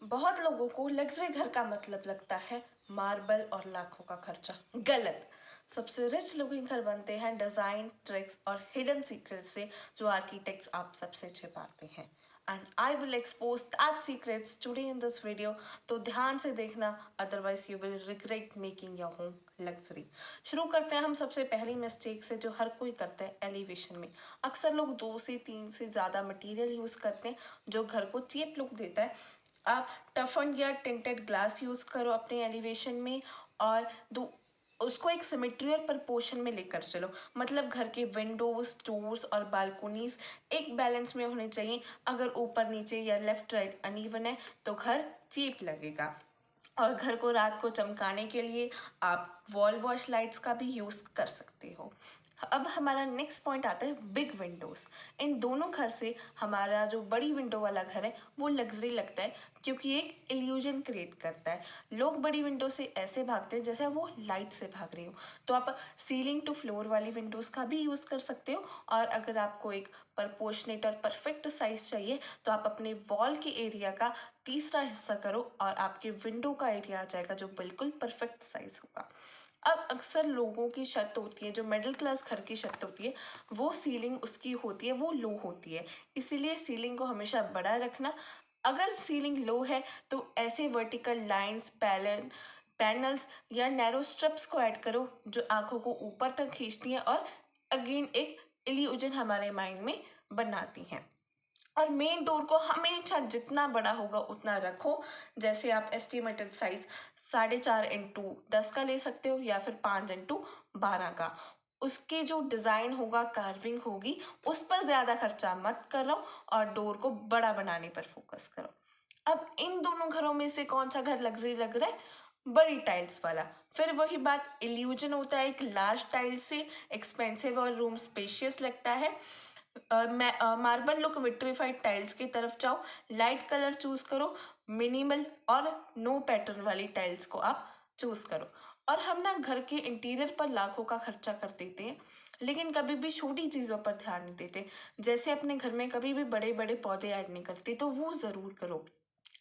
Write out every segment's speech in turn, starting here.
बहुत लोगों को लग्जरी घर का मतलब लगता है मार्बल और लाखों का खर्चा। गलत। सबसे रिच लुकिंग घर बनते हैं डिजाइन, ट्रिक्स और हिडन सीक्रेट से जो आर्किटेक्ट्स आप सबसे छिपाते हैं। And I will expose that secrets today in this video, तो ध्यान से देखना, otherwise you will regret making your home luxury. शुरू करते हैं हम सबसे पहली मिस्टेक से जो हर कोई करता है, एलिवेशन में। अक्सर लोग 2 से 3 से ज़्यादा मटेरियल यूज़ करते हैं जो घर को चीप लुक देता है। आप टफन या टिंटेड ग्लास यूज़ करो अपने एलिवेशन में, और दो उसको एक सिमेट्री और प्रपोर्शन में लेकर चलो। मतलब घर के विंडोज, डोर्स और बालकोनीज एक बैलेंस में होने चाहिए। अगर ऊपर नीचे या लेफ्ट राइट अनइवन है तो घर चीप लगेगा। और घर को रात को चमकाने के लिए आप वॉल वॉश लाइट्स का भी यूज़ कर सकते हो। अब हमारा नेक्स्ट पॉइंट आता है बिग विंडोज़। इन दोनों घर से हमारा जो बड़ी विंडो वाला घर है वो लग्जरी लगता है, क्योंकि एक इल्यूजन क्रिएट करता है। लोग बड़ी विंडो से ऐसे भागते हैं जैसे वो लाइट से भाग रही हो। तो आप सीलिंग टू फ्लोर वाली विंडोज़ का भी यूज़ कर सकते हो। और अगर आपको एक प्रपोर्शनेट और परफेक्ट साइज चाहिए तो आप अपने वॉल के एरिया का तीसरा हिस्सा करो और आपके विंडो का एरिया आ जाएगा जो बिल्कुल परफेक्ट साइज होगा। अब अक्सर लोगों की छत होती है, जो मिडिल क्लास घर की छत होती है, वो सीलिंग उसकी होती है वो लो होती है। इसीलिए सीलिंग को हमेशा बड़ा रखना। अगर सीलिंग लो है तो ऐसे वर्टिकल लाइंस, पैनल्स या नैरो स्ट्रिप्स को ऐड करो जो आंखों को ऊपर तक खींचती हैं और अगेन एक इल्यूजन हमारे माइंड में बनाती हैं। और मेन डोर को हमेशा जितना बड़ा होगा उतना रखो। जैसे आप एस्टिमेटेड साइज 4.5x10 का ले सकते हो या फिर 5x12 का। उसके जो डिज़ाइन होगा, कार्विंग होगी, उस पर ज़्यादा खर्चा मत करो और डोर को बड़ा बनाने पर फोकस करो। अब इन दोनों घरों में से कौन सा घर लग्जरी लग रहा है? बड़ी टाइल्स वाला। फिर वही बात, इल्यूजन होता है एक लार्ज टाइल्स से, एक्सपेंसिव और रूम स्पेशियस लगता है। मार्बल लुक विट्रीफाइड टाइल्स की तरफ जाओ, लाइट कलर चूज करो, मिनिमल और नो पैटर्न वाली टाइल्स को आप चूज करो। और हम ना घर के इंटीरियर पर लाखों का खर्चा कर देते हैं, लेकिन कभी भी छोटी चीज़ों पर ध्यान नहीं देते। जैसे अपने घर में कभी भी बड़े बड़े पौधे ऐड नहीं करते, तो वो ज़रूर करो।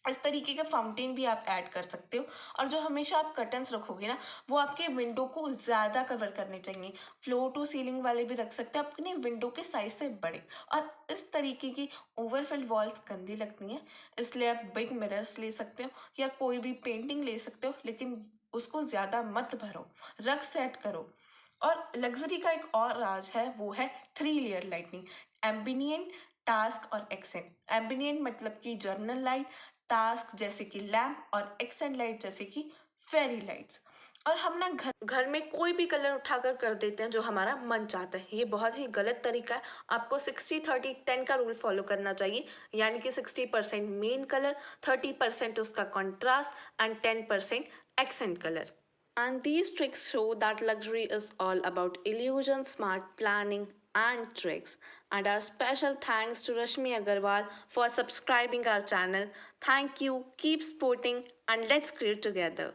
इस तरीके के फाउंटेन भी आप ऐड कर सकते हो। और जो हमेशा आप कर्टन्स रखोगे ना, वो आपके विंडो को ज़्यादा कवर करने चाहिए। फ्लोर टू सीलिंग वाले भी रख सकते हो अपने विंडो के साइज से बड़े। और इस तरीके की ओवरफिल्ड वॉल्स गंदी लगती हैं, इसलिए आप बिग मिरर्स ले सकते हो या कोई भी पेंटिंग ले सकते हो, लेकिन उसको ज़्यादा मत भरो, रग सेट करो। और लग्जरी का एक और राज है, वो है 3 लेयर लाइटनिंग, एम्बिनियंट, टास्क और एक्सेंट। एम्बिनियंट मतलब कि जर्नल लाइट, टास्क जैसे कि लैम्प और एक्सेंट लाइट जैसे कि फेरी लाइट्स। और हम ना घर घर में कोई भी कलर उठाकर कर देते हैं जो हमारा मन चाहता है। ये बहुत ही गलत तरीका है। आपको 60-30-10 का रूल फॉलो करना चाहिए, यानी कि 60% मेन कलर, 30% उसका contrast and 10% accent colour. And these tricks show that luxury is all about illusion, smart planning, and tricks. And our special thanks to Rashmi Agarwal for subscribing our channel. Thank you, keep supporting, and let's create together.